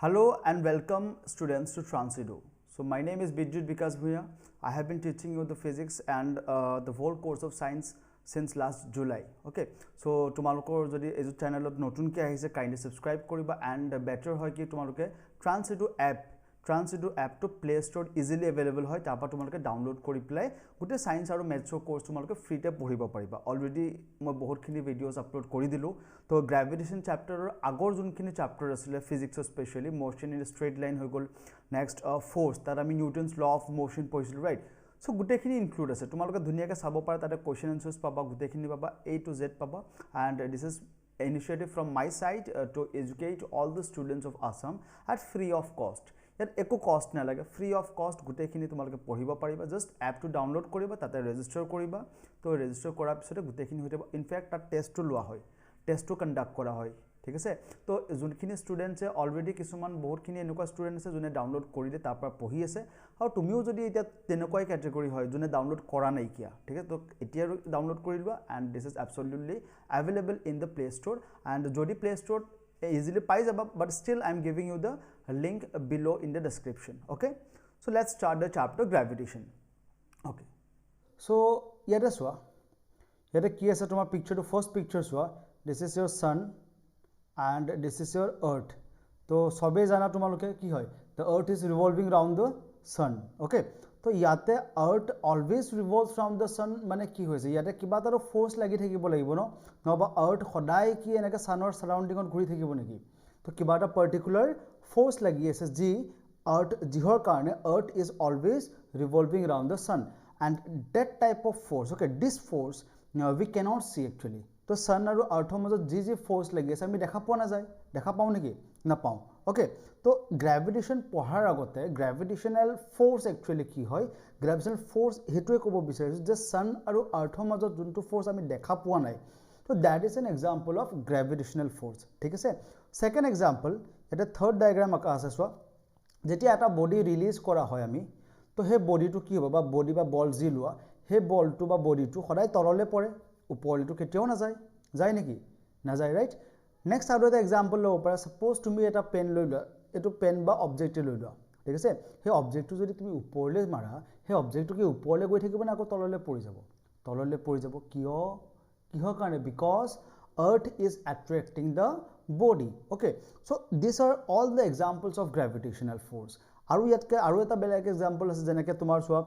Hello and welcome students to Transido. So my name is Bijit Vikas Bhuya. I have been teaching you the physics and the whole course of science since last July. Okay. So তোমালোকৰ যদি এই চেনেলত নতুনকৈ আহিছে kindly subscribe কৰিবা and better হয় কি তোমালোকে Transido app to Play Store easily available হয় তাৰপা তোমালোকে ডাউনলোড কৰি প্লাই গুটে সায়েন্স আৰু ম্যাথছৰ কোৰ্স তোমালোকে ফ্ৰীতে পঢ়িব পাৰিবা অলৰেডি মই বহুতখিনি ভিডিওস আপলোড কৰি দিলো তো গ্ৰেভিটেশন চ্যাপ্টাৰৰ আগৰ যোনখিনি চ্যাপ্টাৰ আছিল ফিজিক্সৰ specially motion in straight line হৈ গল নেক্সট ফোৰ্স তাত আমি নিউটনস ল অফ মোশন পঢ়িছিলো ৰাইট সো গুটেখিনি ইনক্লুড আছে তোমালোকে ধুনিয়াকৈ চাব পাৰা তাতে কোৱেশ্চন আনসাৰ্স পাবা গুটেখিনি পাবা A to Z পাবা and this is initiative from my side to educate all the students of Assam at free of cost. ইয়াত একো কষ্ট নালাগে ফ্ৰী অফ কষ্ট গুটেখিনি তোমালোকে পঢ়িব পাৰিবা জাস্ট এপটো ডাউনলোড কৰিবা তাতে ৰেজিষ্টাৰ কৰিবা তো ৰেজিষ্টাৰ কৰাৰ পিছতে গুটেখিনি হৈ যাব ইনফ্যাক্ট তাত টেষ্টটো লোৱা হয় টেষ্টটো কণ্ডাক্ট কৰা হয় ঠিক আছে তো যোনখিনি ষ্টুডেন্টছে অলৰেডি কিছুমান বহুতখিনি এনেকুৱা ষ্টুডেন্ট আছে যোনে ডাউনলোড কৰিলে তাৰ পৰা পঢ়ি আছে আৰু তুমিও যদি এতিয়া তেনেকুৱাই ক্যাটেগৰী হয় যোনে ডাউনলোড কৰা নাই কিয়া ঠিক আছে তো এতিয়া ডাউনলোড কৰি লোৱা and this is absolutely available in the Play Store and যদি Play Store easily পাই যাবা but still I am giving you the link below in the description. Okay, so let's start the chapter gravitation. Okay, so yada swa yada ki ase tomar picture to first picture swa this is your sun and this is your earth to sobe jana tomaloke ki hoy the earth is revolving around the sun. Okay, তো ইয়াতে earth always revolves from the sun মানে কি হৈছে ইয়াতে কিবা এটা force লাগি থাকিব লাগিব ন নহবা আর্থ সদায় কি এনেকে সানৰ সাৰাউন্ডিঙত ঘূৰি থাকিব নেকি তো কিবা এটা পাৰ্টিকুলাৰ ফোৰ্স লাগি আছে যি আৰ্থ যিহৰ কাৰণে আৰ্থ is always revolving around the sun and that type of force okay this force we cannot see actually তো সান আৰু আৰ্থৰ মাজত যি ফোৰ্স লাগি আছে আমি দেখা পোৱা নাযায় দেখা পাও নেকি নাপাও okay তো গ্ৰেভিটেশন পঢ়াৰ আগতে গ্ৰেভিটেশনাল ফোৰ্স একচুয়ালি কি হয় গ্ৰেভিটেশনাল ফোৰ্স হেতুৱে ক'ব বিচাৰিছো যে সান আৰু আৰ্থৰ মাজত যোনটো ফোৰ্স আমি দেখা পোৱা নাই তো that is an example of gravitational force ঠিক আছে সেকেন্ড এক্সাম্পল এটা থাৰ্ড ডায়াগ্ৰাম আকা আছে চোৱা যেতিয়া এটা বডি ৰিলিজ কৰা হয় আমি তো হে বডিটো কি হ'ব বা বডি বা বল জি লোৱা হে বলটো বা বডিটো সদায় তললে পৰে ওপৰলৈটো কেতিয়াও নাযায় যায় নেকি নাযায় ৰাইট নেক্সট আৰু এটা এক্সাম্পল লব পাৰা সাপোজ তুমি এটা পেন লৈ লোৱা এটো পেন বা অবজেক্ট লৈ লোৱা ঠিক আছে হে অবজেক্টটো যদি তুমি ওপৰলৈ মাৰা হে অবজেক্টটো কি ওপৰলৈ গৈ থাকিব না আকৌ তললৈ পৰি যাব কিহৰ কাৰণে because earth is attracting the body okay so these are all the examples of gravitational force আৰু ইয়াতকে আৰু এটা বেলেগ এক্সাম্পল আছে যেনেকৈ তোমাৰ চোৱা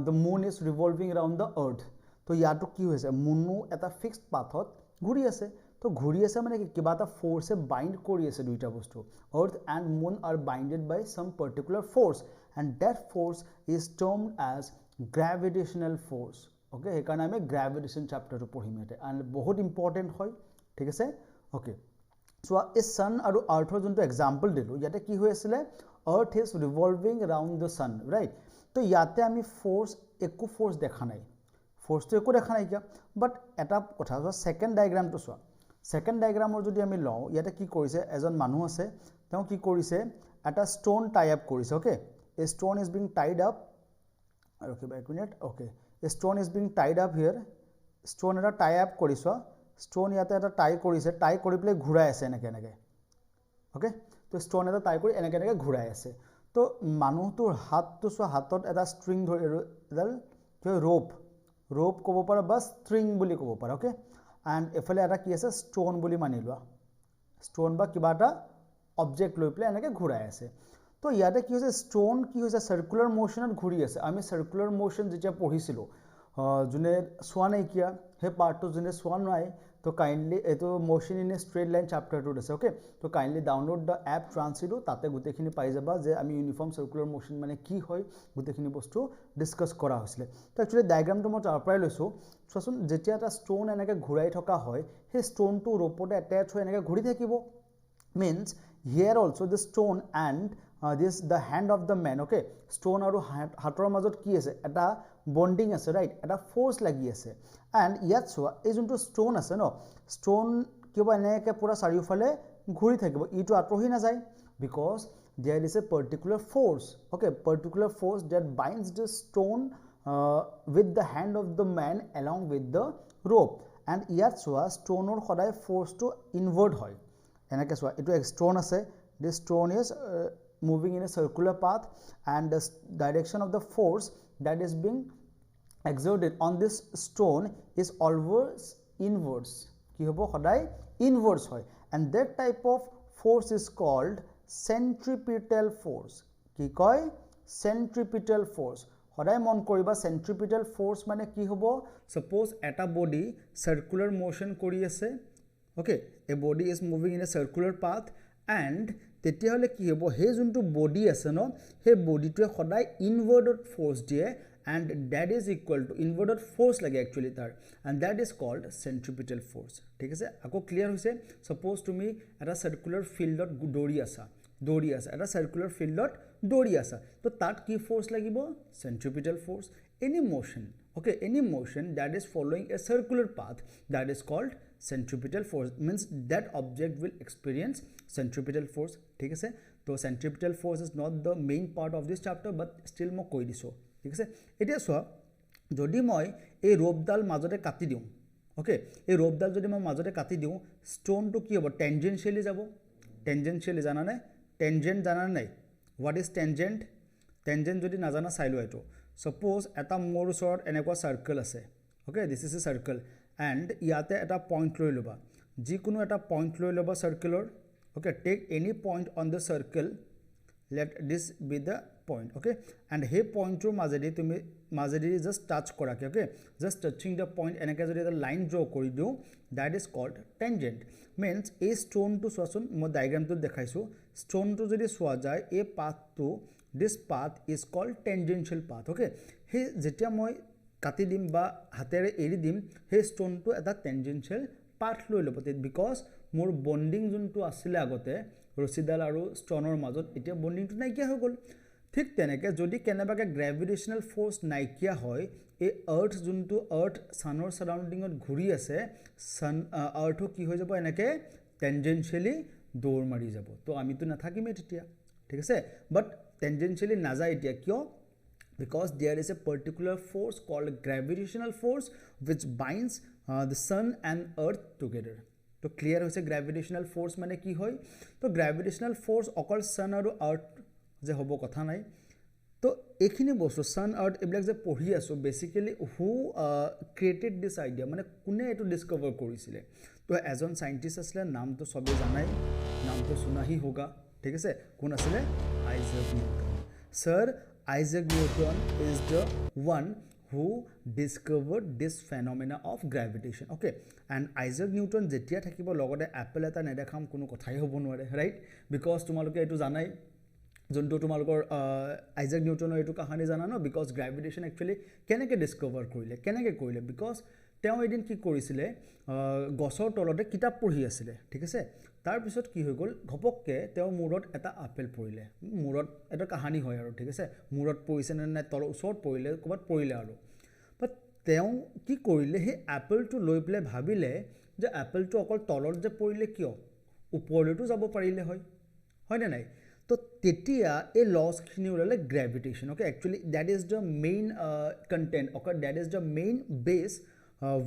the moon is revolving around the earth তো ইয়াটো কি হৈছে মুনু এটা ফিক্সড পাথত ঘূৰি আছে তো ঘূৰি আছে মানে কিবা এটা ফোৰ্সে বাইন্ড কৰি আছে দুইটা বস্তু earth and moon are binded by some particular force and that force is termed as gravitational force okay সেইকাৰণে আমি গ্ৰেভিটেশন চ্যাপ্টাৰটো পঢ়িম এতে and বহুত ইম্পৰ্টেন্ট হয় ঠিক আছে okay so a sun আৰু আৰ্থৰ যোনটো এক্সাম্পল দিলো ইয়াতে কি হৈ আছিল earth is revolving around the sun right তো ইয়াতে আমি ফোর্স একো ফোর্স দেখা নাই ফোর্সটো একো দেখা নাই কিয়া বাট এটা কথা সেকেন্ড ডায়াগ্ৰামটো চোৱা সেকেন্ড ডায়াগ্ৰামৰ যদি আমি লওঁ ইয়াতে কি কৰিছে এজন মানুহ আছে তেওঁ কি কৰিছে এটা ষ্টোন টাই আপ কৰিছে okay A stone is being Tide up okay by a minute okay a stone is being tied up here stone এটা টাই আপ কৰিছো stone ইয়াতে এটা টাই কৰিছে টাই কৰি প্লে ঘুৰাই আছে এনেকে okay তো stone এটা টাই কৰি এনেকে ঘুৰাই আছে তো মানুহটোৰ হাতটো সো হাতত এটা স্ট্ৰিং ধৰি এডাল কি ৰোপ ক'ব পাৰা বা স্ট্ৰিং বুলি ক'ব পাৰা okay and এফালে এটা কি আছে stone বুলি মানি লোৱা stone বা কিবা এটা অবজেক্ট লৈ প্লে এনেকে ঘুৰাই আছে তো ইয়াতে কি হৈছে স্টোন কি হৈছে সাৰ্কুলাৰ মোশনত ঘূৰি আছে আমি সাৰ্কুলাৰ মোশন যেতিয়া পঢ়িছিলো জুনে সোৱা নাই কিয়া হে পাৰ্টটো জুনে সোৱা নাই তো কাইন্ডলি এটো motion in a straight line চ্যাপ্টাৰটো আছে ওকে তো কাইন্ডলি ডাউনলোড দ্য এপ ট্ৰান্সিডো তাতে গুটেখিনি পাই যাবা যে আমি ইউনিফৰ্ম সাৰ্কুলাৰ মোশন মানে কি হয় গুটেখিনি বস্তু ডিসকাস কৰা হৈছিল তো একচুয়ালি ডায়াগ্ৰামটো মই তাৰ পৰাই লৈছো চোৱাচোন যেতিয়া এটা ষ্টোন এনেকে ঘূৰাই থকা হয় হে ষ্টোনটো ৰপতে অ্যাটাচ হৈ এনেকে ঘূৰি থাকিব means here also the stone and this the hand of the man okay stone aru hator majot ki ase eta bonding ase right eta force lagi ase and yet so ei junto stone ase no stone kiba eneke pura sariofale ঘূৰি থাকিব ইটো আতৰহি না যায় because there is a particular force okay particular force that binds the stone with the hand of the man along with the rope and yet so stone or সদায় force to invert হয় এনেকে চোৱা এটো এক stone আছে this stone is moving in a circular path and the direction of the force that is being exerted on this stone is always inwards ki hobo hodai inwards hoy and that type of force is called centripetal force ki koy centripetal force hodai mon koriba centripetal force mane ki hobo suppose eta body circular motion kori ase okay a body is moving in a circular path and তেতিয়া হলে কি হ'ব হে যোনটো body আছে ন হে বডিটোৱে সদায় ইনৱাৰ্ডড force দিয়ে and that is equal to inverted force lage actually tar and that is called centripetal force ঠিক আছে আকো ক্লিয়াৰ হৈছে suppose তুমি এটা circular fieldত দৌৰি আছা এটা circular fieldত দৌৰি আছা তো তাত কি force লাগিব centripetal force any motion okay any motion that is following a circular path that is called centripetal force means that object will experience centripetal force ঠিক আছে তো centripetal force is not the main part of this chapter but still mo কৈ দিছো ঠিক আছে এতিয়া সোয়া যদি মই এই রোপডাল মাজতে কাটি দিও ওকে এই রোপডাল যদি মই মাজতে কাটি দিও স্টোন টু কি হ'ব টেনজেন্সিয়ালি যাব টেনজেন্সিয়ালি জানা নাই টেনজেন্ট জানা নাই হোৱাট ইজ টেনজেন্ট টেনজেন্ট যদি না জানা চাইলো এটো সপোজ এটা মোৰ ওচৰত এনেকুৱা সাৰ্কেল আছে okay this is a circle and ইয়াতে এটা পইণ্ট লৈ লবা যিকোনো এটা পইণ্ট লৈ লবা সাৰ্কেলৰ okay take any point on the circle let this be the point okay and he point to মাজেদি just touch korake okay just touching the point enake jodi the line draw kori diu that is called tangent means a stone to soasun mo diagram to dekhaisu stone to jodi soa jay a path to this path is called tangential path okay he jetia moi kati dim ba hatere eri dim he stone to eta tangential path loi lobote because mor bonding juntu asile agote ৰছিডাল আৰু ষ্টনৰ মাজত এতিয়া বন্ডিংটো নাইকিয়া হৈ গল ঠিক তেনেকে যদি কেনেবাকে গ্ৰেভিটেশনাল force নাইকিয়া হয় এই আৰ্থ যোনটো আৰ্থ সানৰ সাৰাউন্ডিংত ঘূৰি আছে সান আৰ্থ কি হৈ যাব এনেকে টেনজেন্সিয়ালি দৌৰ মাৰি যাব তো আমিতো নাথাকিমে তেতিয়া ঠিক আছে বাট টেনজেন্সিয়ালি না যায় এতিয়া কিয় because there is a particular force called gravitational force which binds the sun and earth together तो क्लियर होइसे ग्रेविटेशनल फोर्स माने की होय तो ग्रेविटेशनल फोर्स अकल सन और अर्थ जे होबो कथा নাই तो एखिनि बस्तु सन अर्थ एब्लक जे पढि आसो basically who created this idea माने कोने एटु डिस्कवर কৰিছিলে तो एजन साइंटिस्ट असले नाम तो सबे জানাই नाम तो सुना ही होगा ठीक है কোন আসলে Isaac Newton sir Isaac Newton is the one who discovered this phenomena of gravitation okay and Isaac Newton jetia thakibo logote apple eta nedekham kono kothai hobo nware right because tumaloke etu janai jonto tumalokor Isaac Newton etu kahani jana no because gravitation actually keneke discover korile because teo edin ki korisile gosor tolote kitab purhi asile ঠিক আছে তাৰ পিছত কি হৈ গল ঘপককে তেও মুৰত এটা আপেল পৰিলে মুৰত এটা কাহানি হয় আৰু ঠিক আছে মুৰত পৰিছে না তল ওচৰত পৰিলে কবাত পৰিলে আৰু বাট তেও কি কৰিলে হে আপেলটো লৈ প্লে ভাবিলে যে আপেলটো অকল তলত যে পৰিলে কিয় ওপৰলৈটো যাব পাৰিলে হয় না নাই তো তেতিয়া এই লস খিনি ওলালে gravitation okay actually that is the main content okay that is the main base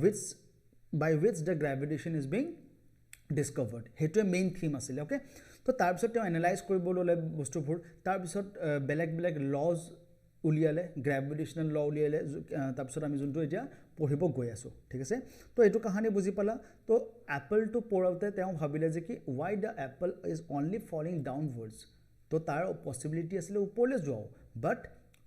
which by which the gravitation is being discovered hetu main theme asile okay to tar bisot te analyze koribo lole bostupur tar bisot beleg laws uliale gravitational law uliale tar bisot ami junto etia পঢ়িব গৈ আছো ঠিক আছে তো এটো কাহানি বুজি পালা তো অ্যাপল টু পড়াওতে তেও ভাবিলে যে কি why the apple is only falling downwards তো তাৰ পসিবিলিটি আছিল ওপৰলে যাও বাট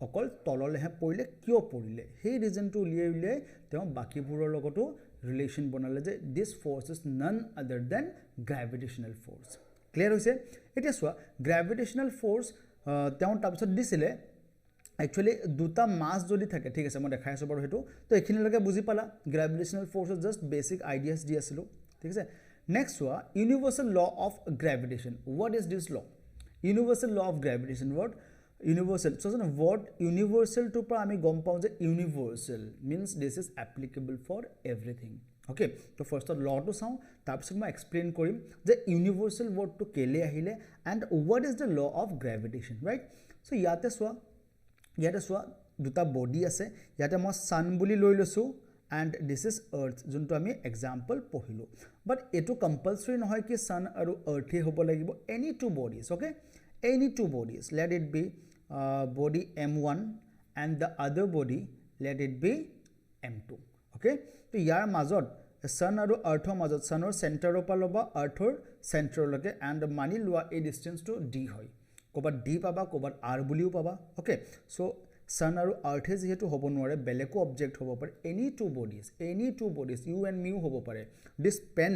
অকল তললেহে পৰিলে কিয় পৰিলে সেই ৰিজনটো উলিয়াইলে তেও বাকিবোৰৰ লগতো ৰিলেশন বনালে যে this force is none other than gravitational force clear হৈছে এটা সোৱা gravitational force তেও তাৰপিছত দিছিলে actually দুটা মাস যদি থাকে ঠিক আছে মই দেখাই আছো বাৰু হেতু তো এখিনি লগে বুজি পালা gravitational force is just basic ideas দি আছিল ঠিক আছে next সোৱা universal law of gravitation what is this law universal law of gravitation what universal so what universal to pa ami gom pau je universal means this is applicable for everything okay so first of law to sound tar pisot ma explain korim je universal word to kele ahile and what is the law of gravitation right so yate soa duta body ase yate mo sun buli loi losu and this is earth যোনটো আমি example পঢ়িলো but এটো compulsory নহয় কি sun আৰু earth হে হ'ব লাগিব any two bodies okay any two bodies let it be body m1 and the other body let it be m2 okay তো ইয়াৰ মাজত sun আৰু earth মাজত sunৰ center পৰা লবা earthৰ center লকে and মানি লোৱা এই distance to d হয় কোবাত d পাবা কোবাত r বুলিও পাবা okay so sun আৰু earth যেহেতু হ'ব নোৱাৰে বেলেগো অবজেক্ট হ'ব পাৰে any two bodies you and me হ'ব পাৰে this pen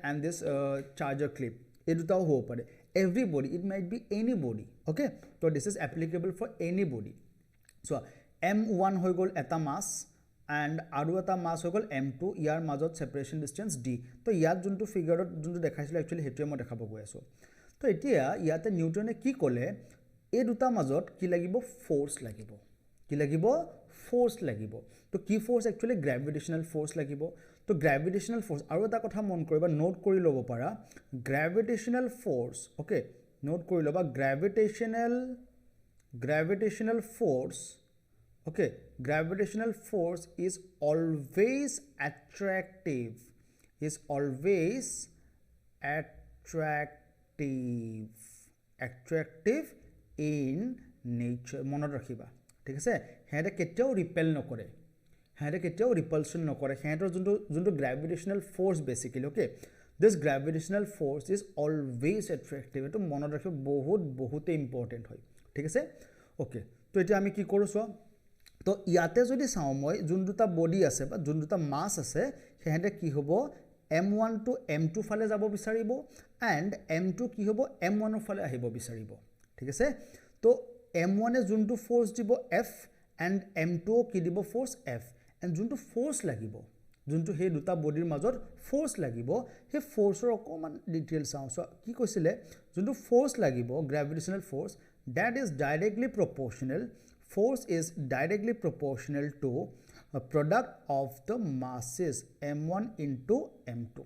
and this charger clip এই দুটাও হ'ব পাৰে everybody it might be anybody okay so this is applicable for anybody so m1 হৈ গল এটা mass and আৰু এটা mass হৈ গল m2 ইয়াৰ মাজত separation distance d তো ইয়াত যোনটো ফিগাৰত যোনটো দেখাইছিল actually হেতুৱে মই দেখাব গৈ আছো তো এতিয়া ইয়াতে নিউটনে কি ক'লে এই দুটা মাজত কি লাগিব ফোর্স লাগিব তো কি ফোর্স एक्चुअली গ্ৰেভিটেশনাল ফোৰ্স লাগিব তো গ্ৰেভিটেশনাল ফোৰ্স আৰু এটা কথা মন কৰিবা নোট কৰি ল'ব পাৰা গ্ৰেভিটেশনাল ফোৰ্স ওকে নোট কৰি ল'বা গ্ৰেভিটেশনাল force okay gravitational force is always attractive in nature মনত ৰাখিবা ঠিক আছে হেতে কেতিয়াও ৰিপেল নকৰে হেতে কেতিয়াও ৰিপালশন নকৰে হেতৰ যোনটো gravitational force basically okay this gravitational force is always attractive এটো মনত ৰাখিব বহুত ইম্পৰ্টেন্ট হয় ঠিক আছে ওকে তো এটা আমি কি কৰো সো তো ইয়াতে যদি চাও মই যোন দুটা বডি আছে বা যোন দুটা মাস আছে হেতে কি হ'ব m1 to m2 ফালে যাব বিচাৰিব and m2 কি হ'ব m1 ফালে আহিব বিচাৰিব ঠিক আছে তো m1 এ যোনটো ফোর্স দিব f and m2 কি দিব ফোর্স f and যোনটো ফোর্স লাগিব যোনটো হে দুটা বডিৰ মাজত ফোৰ্স লাগিব হে ফোৰ্সৰ অকমান ডিটেইল চাও সো কি কৈছিলে যোনটো ফোৰ্স লাগিব গ্ৰেভিটেশনাল force that is directly proportional force is directly proportional to a product of the masses m1 into m2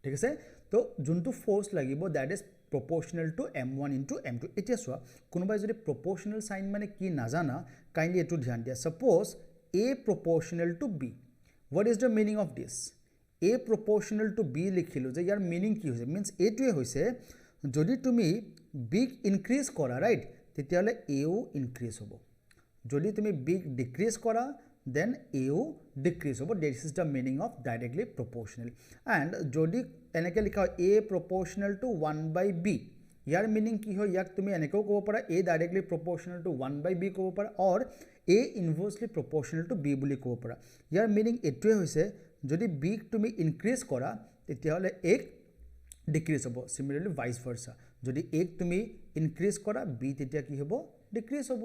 ঠিক আছে তো যোনটো ফোর্স লাগিব that is proportional to m1 into m2 এতিয়া সোয়া কোনোবাই যদি proportional sign মানে কি না জানা কাইন্ডলি এটো ধ্যান দিয়া suppose a proportional to b what is the meaning of this a proportional to b লিখিলো যে ইয়াৰ মিনিং কি হৈছে means এটোৱে হৈছে যদি তুমি b ইনক্ৰিজ কৰা ৰাইট তেতিয়ালে a ও ইনক্ৰিজ হ'ব যদি তুমি b ডিক্ৰিজ কৰা then a ও ডিক্রিজ হ'ব this is the meaning of directly proportional and যদি এনেকে লিখা হয় a proportional to 1/b year meaning কি হয় ইয়াক তুমি এনেকেও ক'ব পাৰা a directly proportional to 1/b ক'ব পাৰা or a inversely proportional to b বুলি ক'ব পাৰা ইয়াৰ মিনিং এটোৱে হৈছে যদি b তুমি ইনক্ৰিজ কৰা তেতিয়ালে a ডিক্ৰিজ হ'ব similarly vice versa যদি a তুমি ইনক্ৰিজ কৰা b তেতিয়া কি হ'ব ডিক্রিজ হ'ব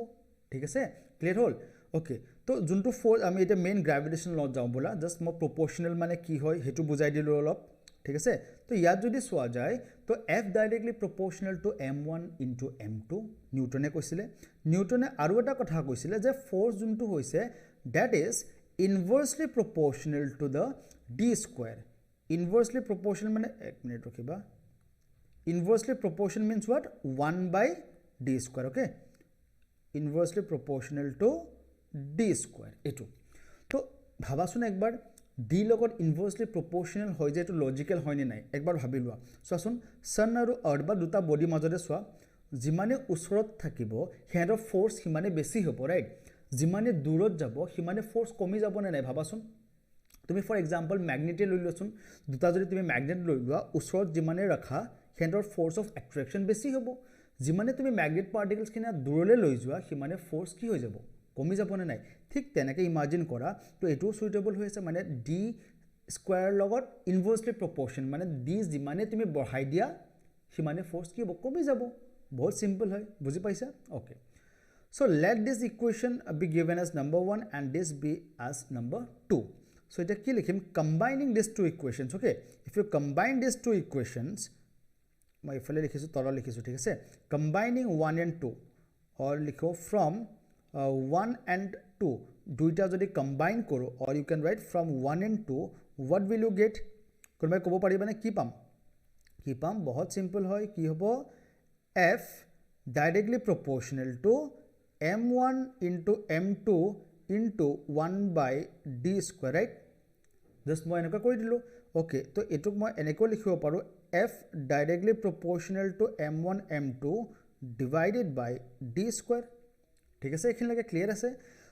ঠিক আছে ক্লিয়ার হল ওকে তো যোনটো ফোর্স আমি এটা মেইন গ্ৰেভিটেশন ল যাও বলা জাস্ট মই প্রপোর্শনাল মানে কি হয় হেতু বুজাই দিলো অলপ ঠিক আছে তো ইয়াত যদি সোয়া যায় তো f directly proportional to m1 into m2 নিউটনে কৈছিলে নিউটনে আৰু এটা কথা কৈছিলে যে ফোর্স যোনটো হৈছে that is inversely proportional to the d square inversely proportional মানে এক minute ৰখিবা inversely proportional means what 1/d square okay inversely proportional to d square eto to bhabasun ekbar d logot inversely proportional hoy je to logical hoy ne nai ekbar bhabilwa so asun sun aru earth ba duta body majode swa jimane usorot thakibo head of force himane beshi hobo right jimane durot jabo himane force komi jabo ne nai bhabasun তুমি for example ম্যাগনেটে লৈ লচোন দুটা যদি তুমি magnet লৈ লোৱা উচৰত জিমানে ৰাখা হেডৰ force of attraction বেছি হ'ব জিমানে তুমি ম্যাগনেট পাৰ্টিকলস কিনা দূৰলৈ লৈ যোৱা সিমানে ফোর্স কি হৈ যাব কমি যাব নে নাই ঠিক তেনেকৈ ইমাজিন কৰা তো এটো সুইটেবল হৈছে মানে ডি স্কয়াৰ লগত ইনভার্সলি প্রপোর্শন মানে ডি জিমানে তুমি বঢ়াই দিয়া সিমানে ফোর্স কি হ'ব কমি যাব বহুত সিম্পল হয় বুজি পাইছা okay so let this equation be given as number 1 and this be as number 2 so এটা কি লিখিম combining these two equations okay if you combine these two equations মই ইফালে লিখিছো তৰা লিখিছো ঠিক আছে combining 1 and 2 or লিখো from 1 and 2 দুইটা যদি combine কৰো or you can write from 1 and 2 what will you get কোনবাই ক'ব পাৰিবা নে কি পাম বহুত সিম্পল হয় কি হ'ব f directly proportional to m1 into m2 into 1 by d square, right? Just মই এনেকুৱা কৰি দিলোঁ okay তো এটুক মই এনেকৈ লিখিব পাৰোঁ f directly proportional to m1 m2 divided by d square ঠিক আছে এইখিনিলৈকে ক্লিয়াৰ আছে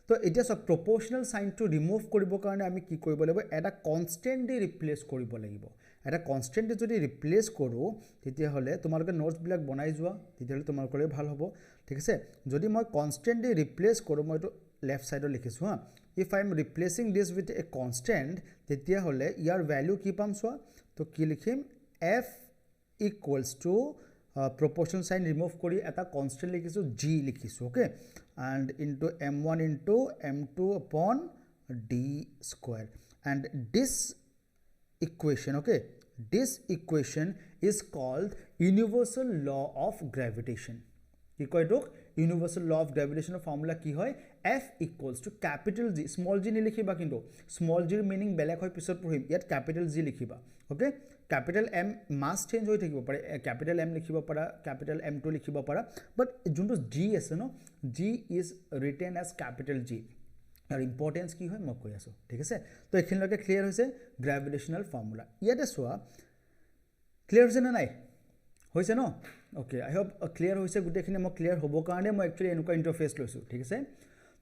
তো এতিয়া সব proportional sign to remove কৰিবৰ কাৰণে আমি কি কৰিব লাগিব এটা constant দি ৰিপ্লেস কৰিব লাগিব এটা constant দি যদি ৰিপ্লেস কৰোঁ তেতিয়া হলে তোমালোকে নোটস বিলাক বনাই যোৱা তেতিয়া হলে তোমালোকৰে ভাল হ'ব ঠিক আছে যদি মই constant দি ৰিপ্লেস কৰোঁ মই তো left side লিখিছো হা if I am replacing this with a constant তেতিয়া হলে ইয়াৰ ভ্যালু কি পাম সোয়া তো কি লিখিম f equals to proportional sign remove kori eta constant likhisu g likhisu okay and into m1 into m2 upon d square and this equation okay this equation is called universal law of gravitation কি কয় তোক universal law of gravitation formula কি হয় f equals to capital G small g নিলিখিবা কিন্তু small g meaning বেলেগ হয় পিছত পঢ়িম ইয়াত capital G লিখিবা okay capital M mass change হৈ থাকিব পাৰে capital M লিখিব পাৰা capital M2 লিখিব পাৰা but যোনটো G আছে ন G is written as capital G আৰু ইম্পৰ্টেন্স কি হয় মই কৈ আছো ঠিক আছে তো এখিনলৈকে ক্লিয়াৰ হৈছে গ্ৰেভিটেশনাল ফৰ্মুলা ইয়াতে সোৱা ক্লিয়াৰ হৈছে না নাই হৈছে ন ওকে আই হোপ ক্লিয়াৰ হৈছে গুটেখিনি মই ক্লিয়াৰ হ'ব কাৰণে মই একচুয়ালি এনেকুৱা ইন্টাৰফেস লৈছো ঠিক আছে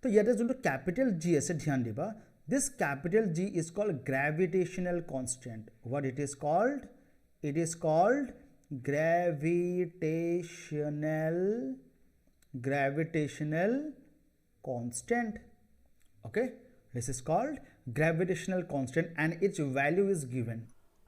তো ইয়াতে যোনটো ক্যাপিটাল G আছে ধ্যান দিবা this capital G is called gravitational constant what it is called gravitational constant okay this is called gravitational constant and its value is given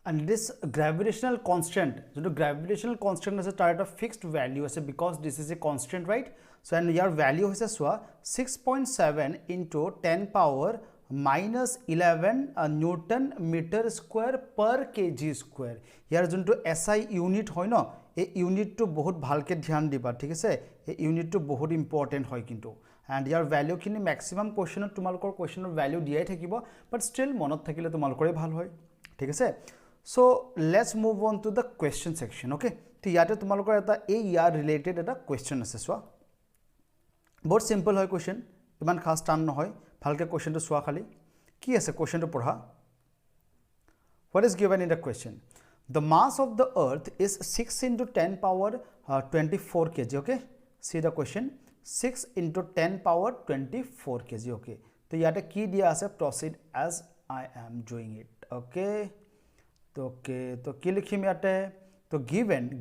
and this gravitational constant so gravitational constant is a type of fixed value as because this is a constant right so and your value is a 6.7 into 10 power minus 11 Newton meter square per kg square ইয়াৰ যোনটো SI unit হয় ন এই ইউনিটটো বহুত ভালকে ধ্যান দিবা ঠিক আছে এই ইউনিটটো বহুত ইম্পৰ্টেন্ট হয় কিন্তু and ইয়াৰ ভ্যালু খিনি ম্যাক্সিমাম কোৱেশ্চনত তোমালোকৰ কোৱেশ্চনৰ ভ্যালু দিয়াই থাকিব বাট ষ্টিল মনত থাকিলে তোমালোকৰে ভাল হয় ঠিক আছে so let's move on to the question section okay তো ইয়াতে তোমালোকৰ এটা এই ইয়াৰ ৰিলেটেড এটা কোৱেশ্চন আছে সোৱা বহুত সিম্পল হয় কোৱেশ্চন ইমান খাস টান নহয় ভালকে কোৱেশ্চনটো সোৱা খালি কি আছে কোৱেশ্চনটো পঢ়া what is given in the question the mass of the earth is 6 into 10 power 24 kg okay see the question 6 into 10 power 24 kg okay তো ইয়াতে কি দিয়া আছে proceed as I am doing it okay তো কি লিখিম ইয়াতে তো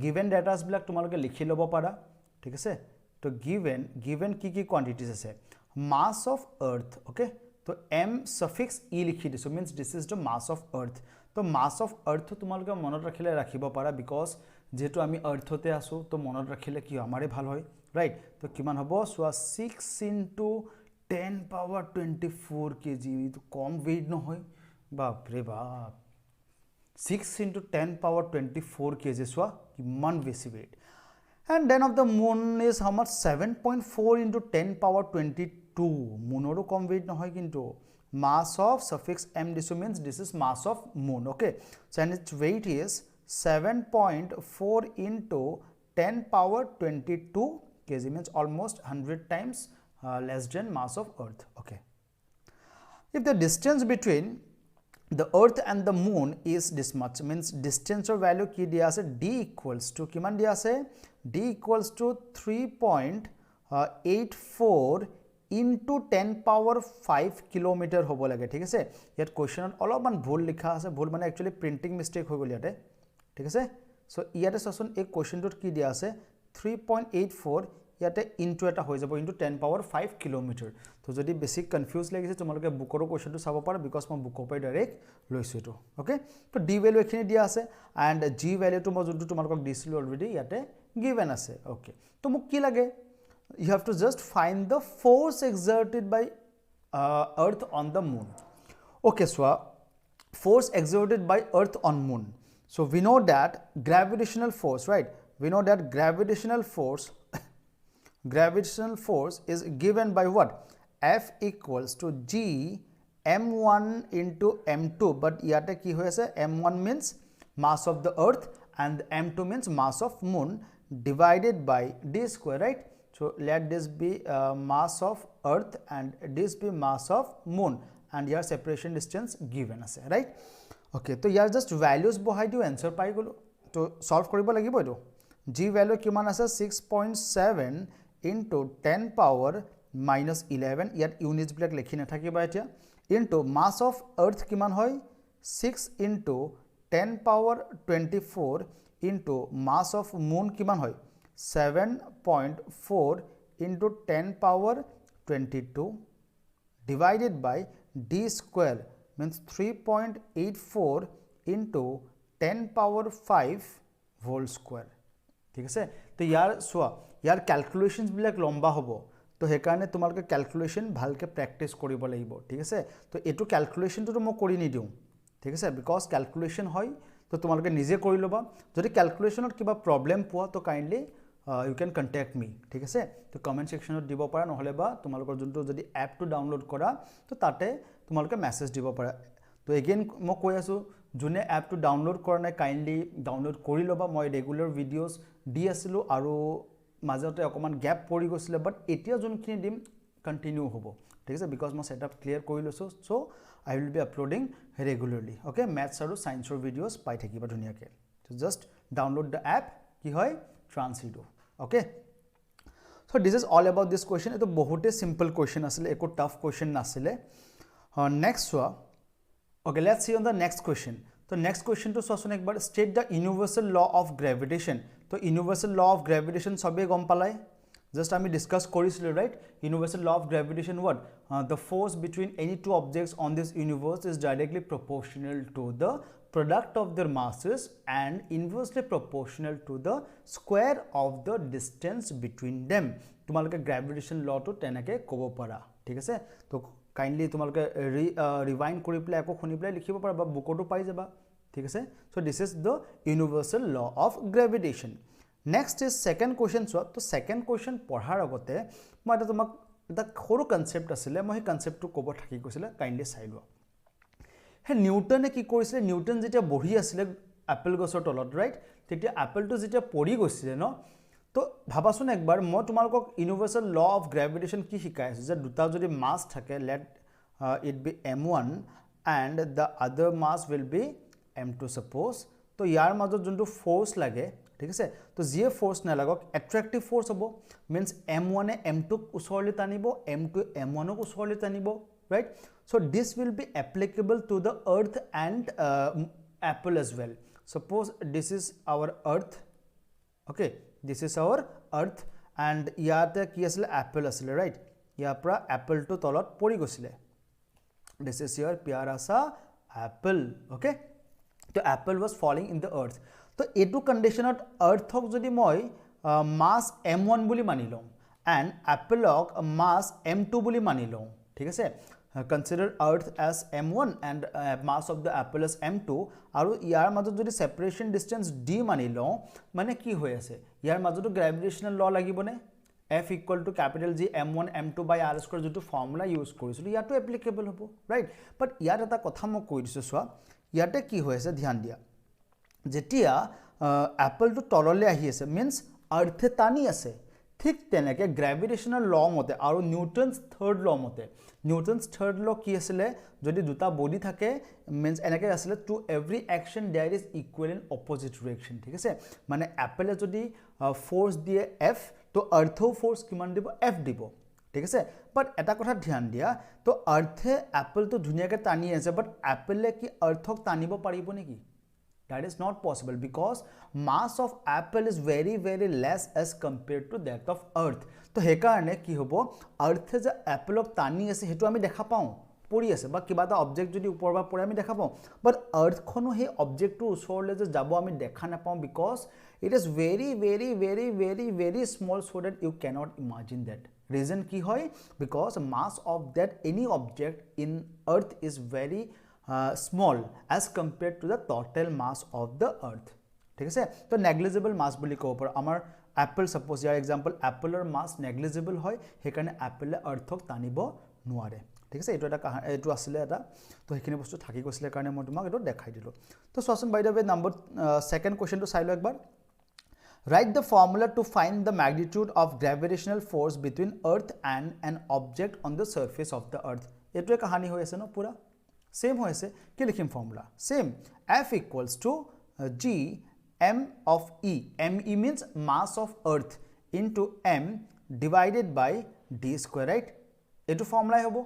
given datas বিলাক তোমালোকে লিখি লব পাৰা ঠিক আছে তো given কি quantities আছে mass of earth okay তো m suffix e লিখি দিছো means this is the mass of earth তো mass of earth তোমালোকে মনত ৰাখিলে ৰাখিব পাৰা because যেটো আমি earthতে আছো তো মনত ৰাখিলে কি আমাৰে ভাল হয় right তো কিমান হ'ব সোৱা 6 into 10 power 24 kg তো কম weight নহয় বাপ ৰে বাপ 6 into 10 power 24 kg soa kiman besi weight and then of the moon is how much 7.4 into 10 power 22 moonoru kom weight nohoy kintu mass of suffix m this means this is mass of moon okay so and its weight is 7.4 into 10 power 22 kg means almost 100 times less than mass of earth okay if the distance between the earth and the moon is this much means distance or value ki dia ase d equals to kiman dia ase d equals to 3.84 into 10 power 5 kilometer hobo lage thik ase yat question oloban bhul likha ase bhul mane actually printing mistake hoy gol yate thik ase so yate sason ek question dot ki dia ase 3.84 ইয়াতে into এটা হৈ যাব into 10 power 5 kilometre তো যদি basic confuse লাগিছে তোমালোকে বুকৰ কোৱেশ্চনটো চাব পাৰা বিকজ মই বুকৰ পৰাই ডাইৰেক্ট লৈছো এটো ওকে তো ডি ভ্যালু এখিনি দিয়া আছে এন্ড জি ভ্যালুটো মই যোনটো তোমালোকক দিছিলো অলৰেডি ইয়াতে গিভেন আছে ওকে তো মোক কি লাগে you have to just find the force exerted by earth on the moon okay so force exerted by earth on moon so we know that gravitational force right we know that gravitational force is given by what F equals to G m1 into m2 but yate ki hoy ase m1 means mass of the earth and m2 means mass of moon divided by d square right so let this be mass of earth and this be mass of moon and your separation distance given ase right okay to yar just values bohai diu answer pai golo to solve koribo lagibo etu g value kiman ase 6.7 into 10 power minus 11 yat units black lekhi na thakiba etia into mass of earth kiman hoy 6 into 10 power 24 into mass of moon kiman hoy 7.4 into 10 power 22 divided by d square means 3.84 into 10 power 5 whole square ঠিক আছে তো ইয়ার সোয়া ইয়ার calculations বিলাক লম্বা হবো তো হে কারণে তোমালকে ক্যালকুলেশন ভালকে প্র্যাকটিস কৰিব লাগিব ঠিক আছে তো এটো ক্যালকুলেশনটো তো মই কৰি নি দিউ ঠিক আছে বিকজ ক্যালকুলেশন হয় তো তোমালকে নিজে কৰি লবা যদি ক্যালকুলেশনত কিবা প্ৰবলেম পোৱা তো kindly you can contact me ঠিক আছে তো কমেন্ট সেকশনত দিব পাৰা নহলে বা তোমালোকৰ যোনটো যদি এপটো ডাউনলোড কৰা তো তাতে তোমালোকে মেসেজ দিব পাৰা তো এগেইন মই কৈ আছো যোনে এপটো ডাউনলোড কৰা নাই কাইন্ডলি ডাউনলোড কৰি লবা মই ৰেগুলাৰ ভিডিওস দি আছিলো আৰু মাজতে অকমান গ্যাপ পৰি গৈছিলে বাট এতিয়া যোনখিনি দিম কন্টিনিউ হ'ব ঠিক আছে বিকজ মই সেটআপ ক্লিয়াৰ কৰি লৈছো so I will be uploading regularly okay maths আৰু science videos পাই থাকিবা ধুনিয়াকে so just download the app কি হয় Transido okay so this is all about this question eto bahute simple question asile eko tough question nasile next okay let's see on the next question so next question to sosun ekbar state the universal law of gravitation so universal law of gravitation sobe gom palai just ami discuss korisilo right universal law of gravitation what the force between any two objects on this universe is directly proportional to the product of their masses and inversely proportional to the square of the distance between them tumalke gravitation law to tenake kobo para thik ase to kindly tumalke rewind kori play ako khuni play likhibo para ba book to pai jaba thik ase so this is the universal law of gravitation next is second question so to second question পঢ়াৰ আগতে মই এটা তোমাক এটা সৰু concept আছিল মই concept to কোব থাকি গৈছিল kindly চাই লোৱা হে নিউটনে কি কৰিছিল নিউটন যেতিয়া বহি আছিল আপেল গছৰ তলত ৰাইট তেতিয়া আপেলটো যেতিয়া পৰি গৈছিল ন তো ভাবাছোন একবাৰ মই তোমালোকক ইউনিভাৰ্সাল ল অফ গ্ৰেভিটেশন কি শিকাই আছে যে দুটা যদি মাস থাকে let it be m1 and the other mass will be m2 suppose তো ইয়াৰ মাজত যোনটো ফোৰ্স লাগে ঠিক আছে তো জিয়ে ফোৰ্স না লাগক অ্যাট্ৰাক্টিভ ফোৰ্স হ'ব মিন্স m1 এ m2 ক উছৰলি টানিব m2 m1 ক উছৰলি টানিব right so this will be applicable to the earth and apple as well suppose this is our earth okay this is our earth and yate ki asile apple asile right yapra apple to tolot pori gosile this is your pyara sa apple okay so apple was falling in the earth to etu conditionot earth hok jodi moi mass m1 boli mani lom and apple hok mass m2 boli mani lom ঠিক আছে consider earth as m1 and mass of the apple as m2 aru yar majot jodi separation distance d mani lo mane ki hoy ase yar majot gravitational law lagibo ne f equal to capital G m1 m2 by r square jotu formula use korisulu yato applicable hobo right but yar eta kotha mo koi disu swa yate ki hoy ase dhyan dia jetia apple to tolole ahi ase means earth tani ase ঠিক তেনেকে গ্ৰেভিটেশনাল ল মতে আৰু Newton's third ল মতে Newton's third ল কি আছিল যদি দুটা বডি থাকে মিন্স এনেকে আছিল to every action there is equal and opposite direction ঠিক আছে মানে এপলে যদি ফোৰ্স দিয়ে এফ তো আৰ্থও ফোর্স কিমান দিব এফ দিব ঠিক আছে বাট এটা কথা ধ্যান দিয়া তো আৰ্থে এপল তো ধুনিয়াকে টানি আছে বাট এপলে কি আৰ্থক টানিব পাৰিব নেকি That is not possible because mass of apple is very very less as compared to that of earth. तो हे कारणे की होबो earth J apple of tani ase hetu ami dekha pau pori ase ba kiba ta object jodi upor ba pore ami dekha pau but earth khono he object to usorle je jabo ami dekha na pau because it is very very very very very small so that you cannot imagine that reason ki hoy because mass of that any object in earth is very small as compared to the total mass of the earth ঠিক আছে তো negligible mass বুলি কও পৰ আমাৰ apple suppose year example apple or mass negligible হয় হেকাৰণে apple earthক টানিব নোৱাৰে ঠিক আছে এটো এটা এটো আছিল এটা তো হেখিনি বস্তু থাকি গৈছিল কাৰণে মই তোমাক এটো দেখাই দিলো তো সোচন by the way number second question তো চাইলো একবাৰ Write the formula to find the magnitude of gravitational force between earth and an object on the surface of the earth. এইটোৱে কাহানি হৈ আছে ন পুৰা সেম হৈ আছে কি লিখিম formula same F equals to G m of E. Me means mass of earth into m divided by d square, right? এইটো ফৰ্মুলাই হ'ব.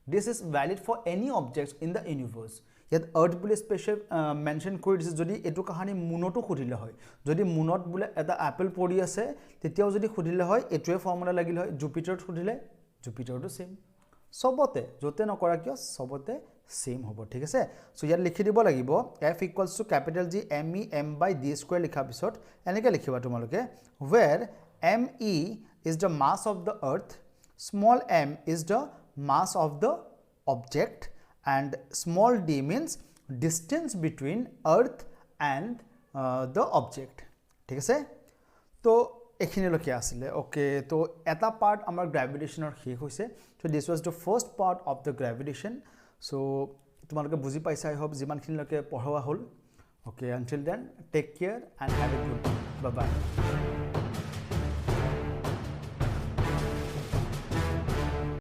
This is valid for any objects in the universe. ইয়াত আৰ্থ বুলি special mention কৰি দিছে যদি এইটো কাহানি মুনতো খুদিলে হয় যদি মুনত বোলে এটা আপেল পৰি আছে তেতিয়াও যদি খুদিলে হয় এইটোৱে ফৰ্মুলা লাগিল হয় জুপিটাৰত খুদিলে জুপিটাৰটো সেম সবতে যতে নকৰা কিয় সবতে সেম হ'ব ঠিক আছে সো ইয়াত লিখি দিব লাগিব F equals to capital G me m by d square লিখা পিছত এনেকৈ লিখিবা তোমালোকে where me is the mass of the earth, small m is the mass of the object, and small d means distance between earth and the object. ঠিক আছে তো এখিনিলৈকে আছিলে okay তো এটা পাৰ্ট আমাৰ গ্ৰেভিটেশ্যনৰ শেষ হৈছে so this was the first part of the gravitation so তোমালোকে বুজি পাইছা I hope যিমানখিনিলৈকে পঢ়োৱা হ'ল okay until then take care and have a good day bye bye